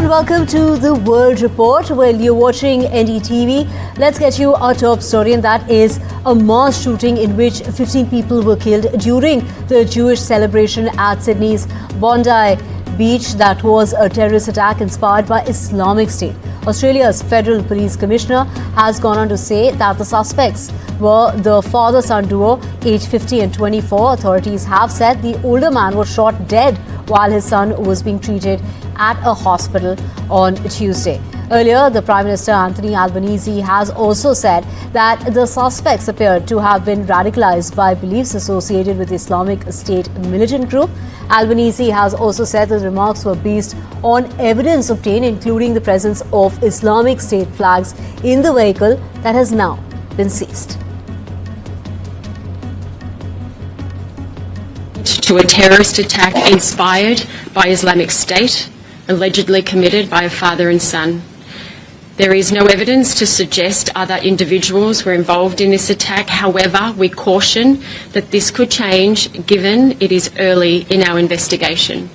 and welcome to the World Report. Well, you're watching NDTV. Let's get you our top story, and that is a mass shooting in which 15 people were killed during the Jewish celebration at Sydney's Bondi beach. That was a terrorist attack inspired by Islamic State. Australia's Federal Police Commissioner has gone on to say that the suspects were the father-son duo, aged 50 and 24. Authorities have said the older man was shot dead while his son was being treated at a hospital on Tuesday. Earlier, the Prime Minister Anthony Albanese has also said that the suspects appeared to have been radicalized by beliefs associated with the Islamic State militant group. Albanese has also said that the remarks were based on evidence obtained, including the presence of Islamic State flags in the vehicle that has now been seized. To a terrorist attack inspired by Islamic State, allegedly committed by a father and son. There is no evidence to suggest other individuals were involved in this attack. However, we caution that this could change given it is early in our investigation.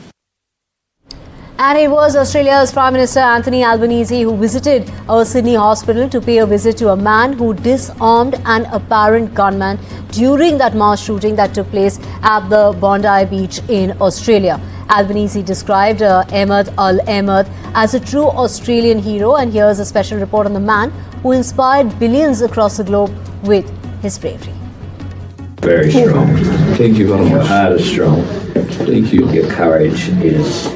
And it was Australia's Prime Minister Anthony Albanese who visited a Sydney hospital to pay a visit to a man who disarmed an apparent gunman during that mass shooting that took place at the Bondi beach in Australia. Albanese described Ahmed Al-Ahmed as a true Australian hero, and here's a special report on the man who inspired billions across the globe with his bravery. Very strong. Thank you very much. Your heart is strong. Thank you. Your courage is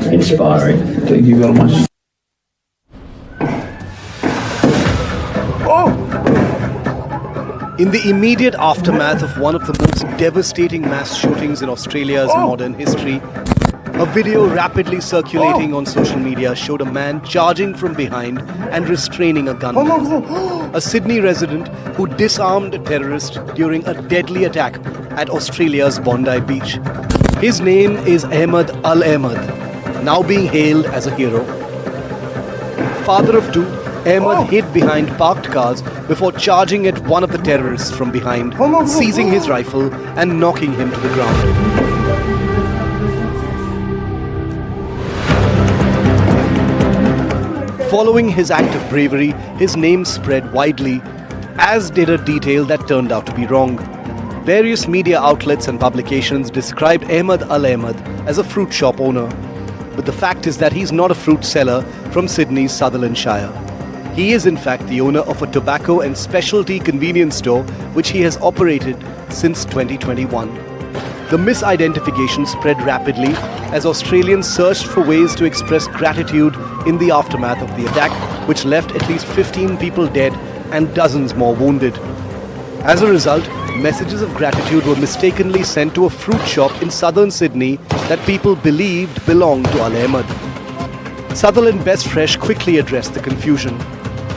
inspiring. Thank you very much. In the immediate aftermath of one of the most devastating mass shootings in Australia's modern history, a video rapidly circulating on social media showed a man charging from behind and restraining a gunman. A Sydney resident who disarmed a terrorist during a deadly attack at Australia's Bondi beach. His name is Ahmed Al-Ahmed, now being hailed as a hero. Father of two, Ahmed hid behind parked cars before charging at one of the terrorists from behind, seizing his rifle and knocking him to the ground. Following his act of bravery, his name spread widely, as did a detail that turned out to be wrong. Various media outlets and publications described Ahmed Al-Ahmed as a fruit shop owner. But the fact is that he's not a fruit seller from Sydney's Sutherland Shire. He is in fact the owner of a tobacco and specialty convenience store which he has operated since 2021. The misidentification spread rapidly as Australians searched for ways to express gratitude in the aftermath of the attack, which left at least 15 people dead and dozens more wounded. As a result, messages of gratitude were mistakenly sent to a fruit shop in southern Sydney that people believed belonged to Al-Ahmed. Sutherland Best Fresh quickly addressed the confusion.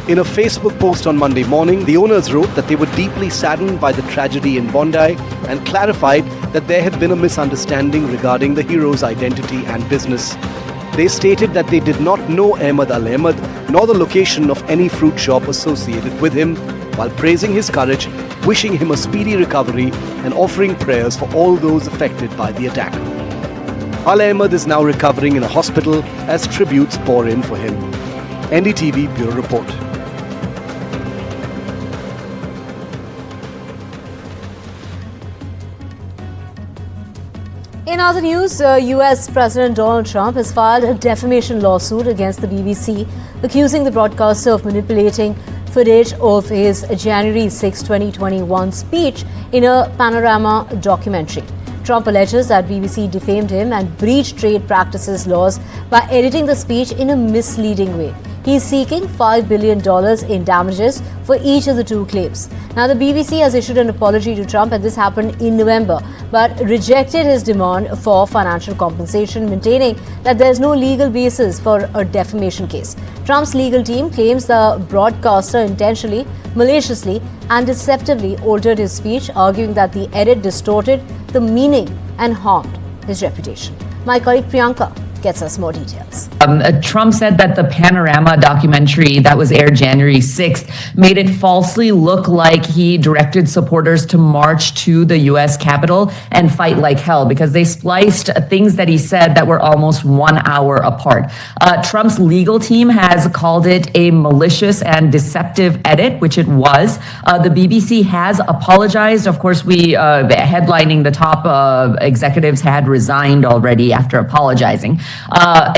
In a Facebook post on Monday morning, the owners wrote that they were deeply saddened by the tragedy in Bondi and clarified that there had been a misunderstanding regarding the hero's identity and business. They stated that they did not know Ahmed Al-Ahmed nor the location of any fruit shop associated with him, while praising his courage, wishing him a speedy recovery and offering prayers for all those affected by the attack. Al-Ahmed is now recovering in a hospital as tributes pour in for him. NDTV Bureau Report. In other news, US President Donald Trump has filed a defamation lawsuit against the BBC, accusing the broadcaster of manipulating footage of his January 6, 2021 speech in a Panorama documentary. Trump alleges that BBC defamed him and breached trade practices laws by editing the speech in a misleading way. He is seeking $5 billion in damages for each of the two claims. Now, the BBC has issued an apology to Trump, and this happened in November, but rejected his demand for financial compensation, maintaining that there is no legal basis for a defamation case. Trump's legal team claims the broadcaster intentionally, maliciously, and deceptively altered his speech, arguing that the edit distorted the meaning and harmed his reputation. My colleague Priyanka gets us more details. Trump said that the Panorama documentary that was aired January 6th made it falsely look like he directed supporters to march to the U.S. Capitol and fight like hell because they spliced things that he said that were almost 1 hour apart. Trump's legal team has called it a malicious and deceptive edit, which it was. The BBC has apologized. Of course, headlining the top executives had resigned already after apologizing.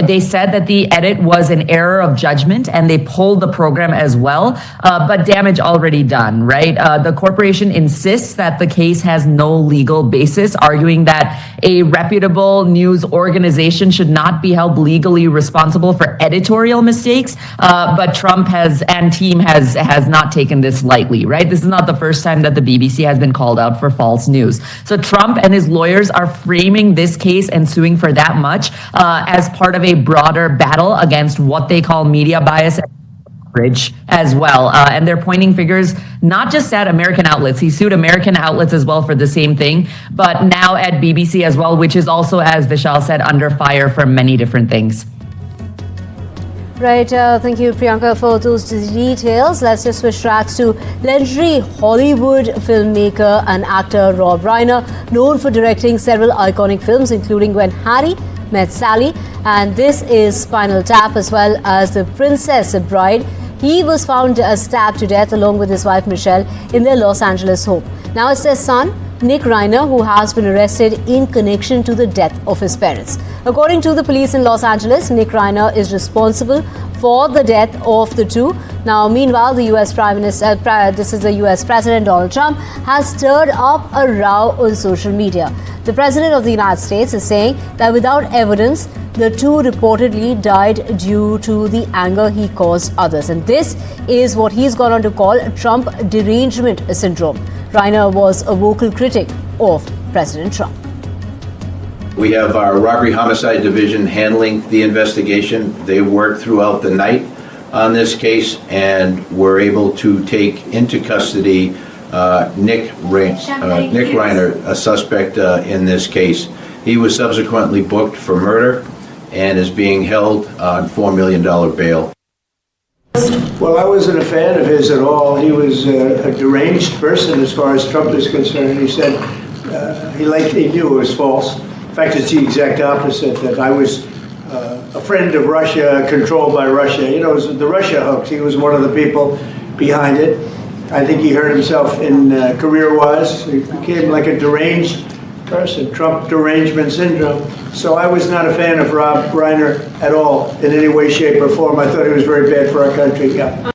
They said that the edit was an error of judgment and they pulled the program as well, but damage already done, right? The corporation insists that the case has no legal basis, arguing that a reputable news organization should not be held legally responsible for editorial mistakes, but Trump and team has not taken this lightly, right? This is not the first time that the BBC has been called out for false news. So Trump and his lawyers are framing this case and suing for that much as part of a broader battle against what they call media bias as well. And they're pointing fingers not just at American outlets. He sued American outlets as well for the same thing, but now at BBC as well, which is also, as Vishal said, under fire for many different things. Right, thank you, Priyanka, for those details. Let's just switch tracks to legendary Hollywood filmmaker and actor Rob Reiner, known for directing several iconic films, including When Harry Met Sally, and this is Spinal Tap, as well as The Princess Bride. He was found stabbed to death along with his wife Michelle in their Los Angeles home. Now it's their son, Nick Reiner, who has been arrested in connection to the death of his parents. According to the police in Los Angeles, Nick Reiner is responsible for the death of the two. Now, meanwhile, the U.S. the U.S. President Donald Trump has stirred up a row on social media. The President of the United States is saying that without evidence, the two reportedly died due to the anger he caused others. And this is what he's gone on to call Trump derangement syndrome. Reiner was a vocal critic of President Trump. We have our robbery homicide division handling the investigation. They worked throughout the night on this case and were able to take into custody Nick Reiner, a suspect in this case. He was subsequently booked for murder and is being held on $4 million bail. Well, I wasn't a fan of his at all. He was a deranged person as far as Trump is concerned. He said he knew it was false. In fact, it's the exact opposite, that I was a friend of Russia, controlled by Russia. You know, it was the Russia hoax. He was one of the people behind it. I think he hurt himself in career-wise. He became like a deranged person, Trump derangement syndrome. So I was not a fan of Rob Reiner at all, in any way, shape, or form. I thought he was very bad for our country. Yeah.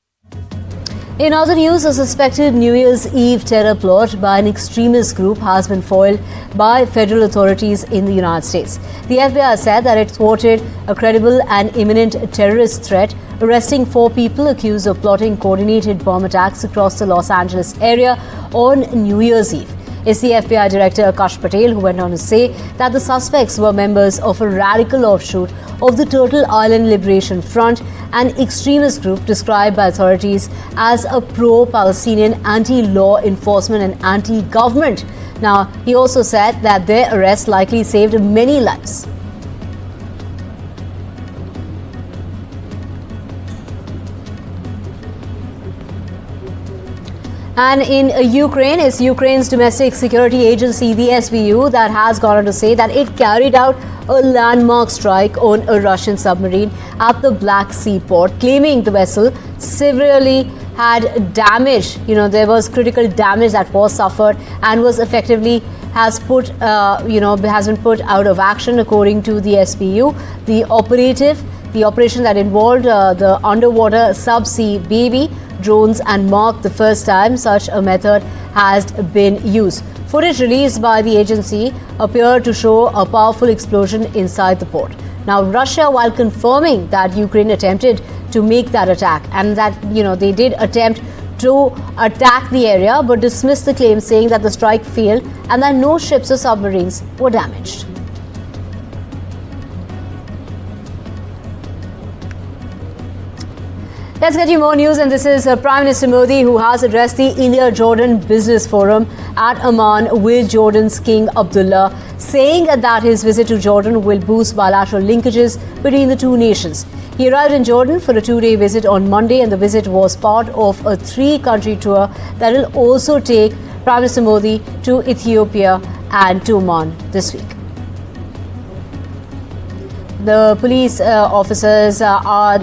In other news, a suspected New Year's Eve terror plot by an extremist group has been foiled by federal authorities in the United States. The FBI said that it thwarted a credible and imminent terrorist threat, arresting 4 people accused of plotting coordinated bomb attacks across the Los Angeles area on New Year's Eve. It's the FBI Director Akash Patel who went on to say that the suspects were members of a radical offshoot of the Turtle Island Liberation Front, an extremist group described by authorities as a pro-Palestinian, anti-law enforcement and anti-government. Now, he also said that their arrest likely saved many lives. And in Ukraine, it's Ukraine's domestic security agency, the SBU, that has gone on to say that it carried out a landmark strike on a Russian submarine at the Black Sea port, claiming the vessel severely had damage. There was critical damage that was suffered and was effectively has been put out of action, according to the SBU. The operation that involved the underwater subsea baby drones and marked the first time such a method has been used. Footage released by the agency appeared to show a powerful explosion inside the port. Now, Russia, while confirming that Ukraine attempted to make that attack and that, they did attempt to attack the area, but dismissed the claim, saying that the strike failed and that no ships or submarines were damaged. Let's get you more news, and this is Prime Minister Modi, who has addressed the India-Jordan Business Forum at Amman with Jordan's King Abdullah. saying that his visit to Jordan will boost bilateral linkages between the two nations. He arrived in Jordan for a 2-day visit on Monday, and the visit was part of a 3-country tour that will also take Prime Minister Modi to Ethiopia and to Oman this week. The police officers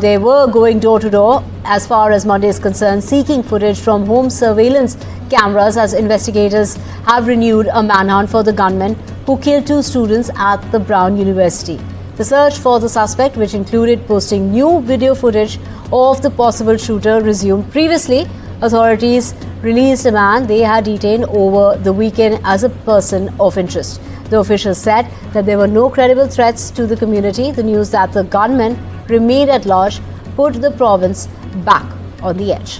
they were going door to door as far as Monday is concerned, seeking footage from home surveillance cameras as investigators have renewed a manhunt for the gunman who killed 2 students at the Brown University. The search for the suspect, which included posting new video footage of the possible shooter, resumed. Previously, authorities released a man they had detained over the weekend as a person of interest. The officials said that there were no credible threats to the community. The news that the gunman remained at large put the province back on the edge.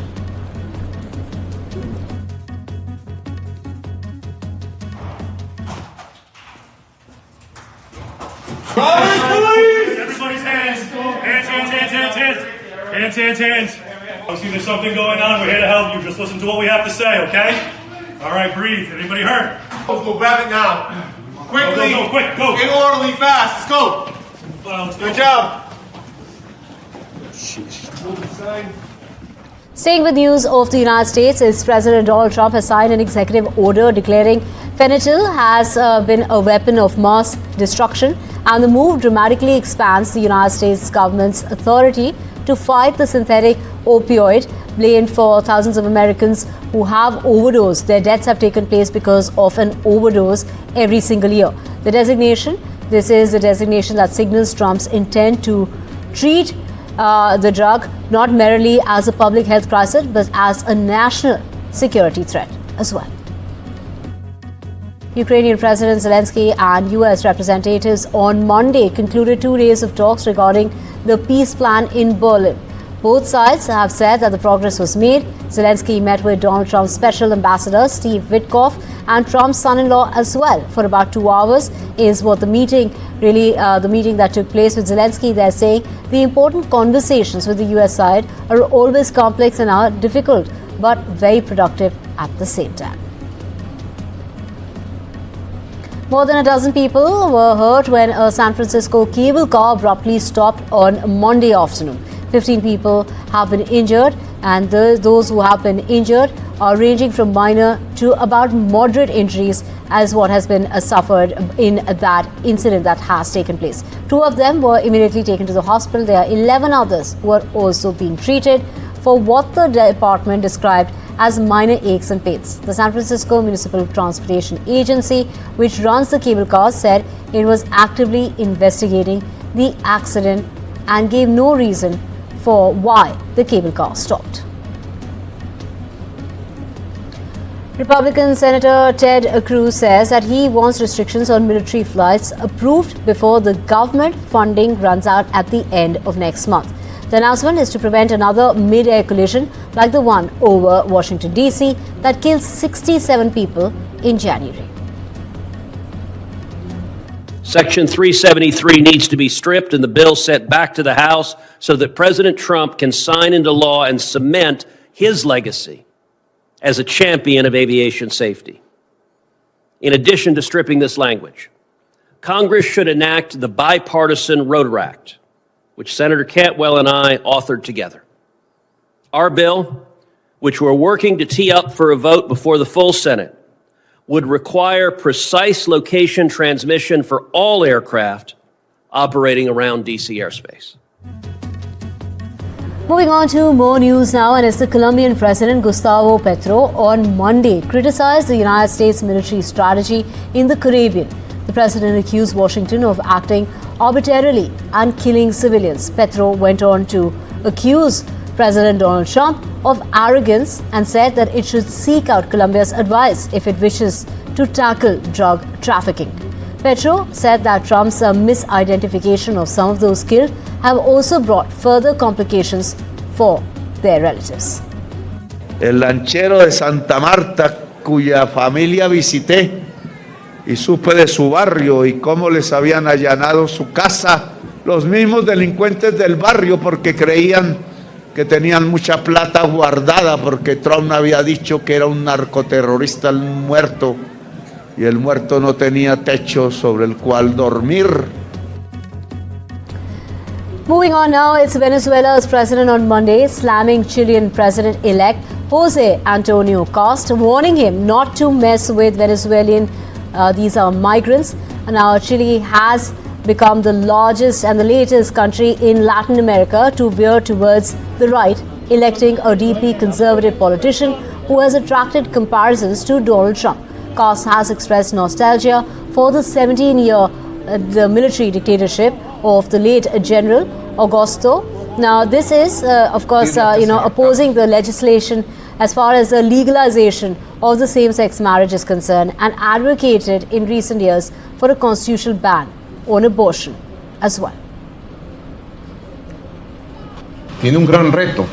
Police! Everybody's hands. Hands. I see there's something going on. We're here to help you. Just listen to what we have to say, okay? All right, breathe. Anybody hurt? Let's go grab it now. Quickly. Go, quick, go. In orderly, fast. Let's go. Let's go. Good job. Staying with news of the United States, its President Donald Trump has signed an executive order declaring fentanyl has been a weapon of mass destruction, and the move dramatically expands the United States government's authority to fight the synthetic opioid blamed for thousands of Americans who have overdosed. Their deaths have taken place because of an overdose every single year. This is the designation that signals Trump's intent to treat the drug not merely as a public health crisis but as a national security threat as well. Ukrainian President Zelensky and US representatives on Monday concluded 2 days of talks regarding the peace plan in Berlin. Both sides have said that the progress was made. Zelensky met with Donald Trump's special ambassador Steve Witkoff and Trump's son-in-law as well for about 2 hours is what the meeting that took place with Zelensky. They're saying the important conversations with the US side are always complex and are difficult but very productive at the same time. More than a dozen people were hurt when a San Francisco cable car abruptly stopped on Monday afternoon. 15 people have been injured, and those who have been injured are ranging from minor to about moderate injuries as what has been suffered in that incident that has taken place. 2 of them were immediately taken to the hospital. There are 11 others who are also being treated for what the department described as minor aches and pains. The San Francisco Municipal Transportation Agency, which runs the cable cars, said it was actively investigating the accident and gave no reason for why the cable car stopped. Republican Senator Ted Cruz says that he wants restrictions on military flights approved before the government funding runs out at the end of next month. The announcement is to prevent another mid-air collision like the one over Washington, D.C. that killed 67 people in January. Section 373 needs to be stripped and the bill sent back to the House so that President Trump can sign into law and cement his legacy as a champion of aviation safety. In addition to stripping this language, Congress should enact the Bipartisan Rotor Act, which Senator Cantwell and I authored together. Our bill, which we're working to tee up for a vote before the full Senate, would require precise location transmission for all aircraft operating around D.C. airspace. Moving on to more news now, and as the Colombian President Gustavo Petro on Monday criticized the United States military strategy in the Caribbean. The president accused Washington of acting arbitrarily and killing civilians. Petro went on to accuse President Donald Trump of arrogance and said that it should seek out Colombia's advice if it wishes to tackle drug trafficking. Petro said that Trump's misidentification of some of those killed have also brought further complications for their relatives. El lanchero de Santa Marta, cuya familia visité y supe de su barrio y cómo les habían allanado su casa, los mismos delincuentes del barrio porque creían que tenían mucha plata guardada porque Trump había dicho que era un narcoterrorista muerto y el muerto no tenía techo sobre el cual dormir. Moving on now, it's Venezuela's president on Monday slamming Chilean president-elect Jose Antonio Costa, warning him not to mess with Venezuelan, these are migrants. Now, Chile has become the largest and the latest country in Latin America to veer towards the right, electing a deeply conservative politician who has attracted comparisons to Donald Trump. Costa has expressed nostalgia for the 17-year the military dictatorship of the late General Augusto. Now, this is, of course, opposing the legislation as far as the legalization of the same-sex marriage is concerned, and advocated in recent years for a constitutional ban on abortion as well. Tiene un gran reto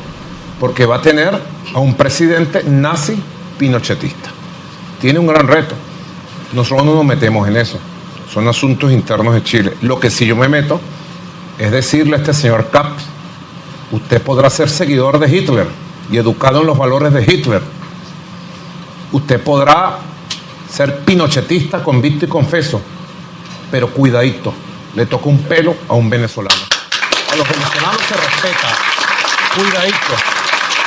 porque va a tener a un presidente nazi pinochetista. Tiene un gran reto. Nosotros no nos metemos en eso. Son asuntos internos de Chile. Lo que sí yo me meto es decirle a este señor Capps, usted podrá ser seguidor de Hitler y educado en los valores de Hitler. Usted podrá ser pinochetista, convicto y confeso, pero cuidadito, le toca un pelo a un venezolano. A los venezolanos se respeta. Cuidadito.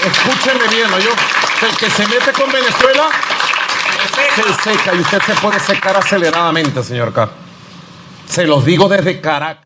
Escúchenme bien, ¿no? El que se mete con Venezuela se seca y usted se puede secar aceleradamente, señor K. Se los digo desde Caracas.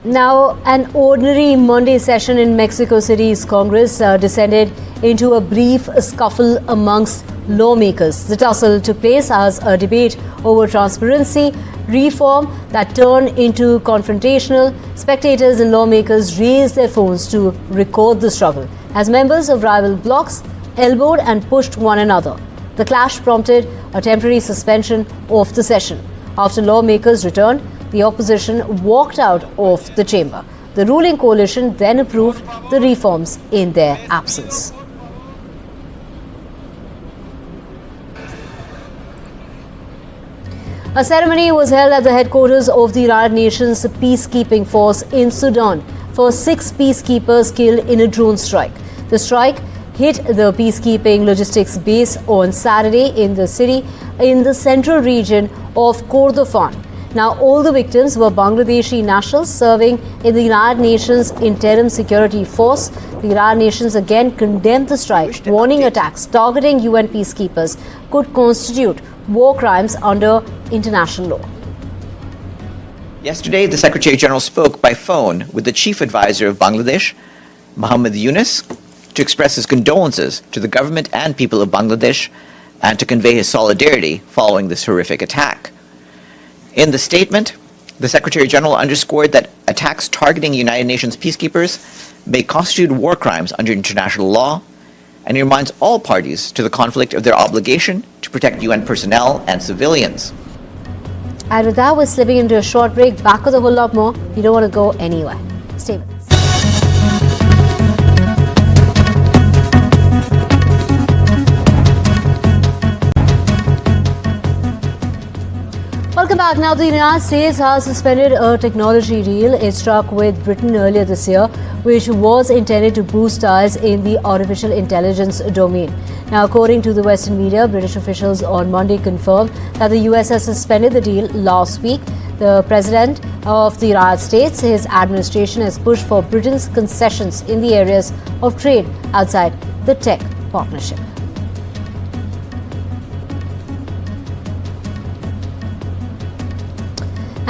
Now, an ordinary Monday session in Mexico City's Congress descended into a brief scuffle amongst lawmakers. The tussle took place as a debate over transparency reform that turned into confrontational. Spectators and lawmakers raised their phones to record the struggle as members of rival blocs elbowed and pushed one another. The clash prompted a temporary suspension of the session. After lawmakers returned, the opposition walked out of the chamber. The ruling coalition then approved the reforms in their absence. A ceremony was held at the headquarters of the United Nations Peacekeeping Force in Sudan for 6 peacekeepers killed in a drone strike. The strike hit the peacekeeping logistics base on Saturday in the city in the central region of Kordofan. Now, all the victims were Bangladeshi nationals serving in the United Nations Interim Security Force. The United Nations again condemned the strike, warning attacks targeting UN peacekeepers could constitute war crimes under international law. Yesterday, the Secretary General spoke by phone with the Chief Advisor of Bangladesh, Muhammad Yunus, to express his condolences to the government and people of Bangladesh and to convey his solidarity following this horrific attack. In the statement, the Secretary General underscored that attacks targeting United Nations peacekeepers may constitute war crimes under international law, and he reminds all parties to the conflict of their obligation to protect UN personnel and civilians. And with that, we're slipping into a short break. Back with a whole lot more. You don't want to go anywhere. Stay with us. Welcome back. Now, the United States has suspended a technology deal it struck with Britain earlier this year, which was intended to boost ties in the artificial intelligence domain. Now, according to the Western media, British officials on Monday confirmed that the US has suspended the deal last week. The President of the United States, his administration has pushed for Britain's concessions in the areas of trade outside the tech partnership.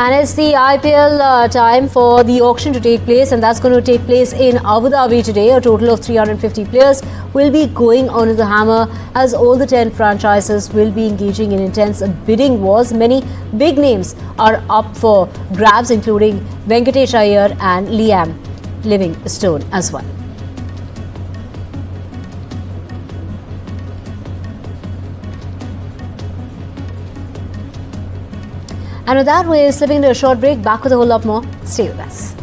And it's the IPL time for the auction to take place, and that's going to take place in Abu Dhabi today. A total of 350 players will be going onto the hammer as all the 10 franchises will be engaging in intense bidding wars. Many big names are up for grabs, including Venkatesh Iyer and Liam Livingstone as well. And with that, we're slipping into a short break. Back with a whole lot more. Stay with us.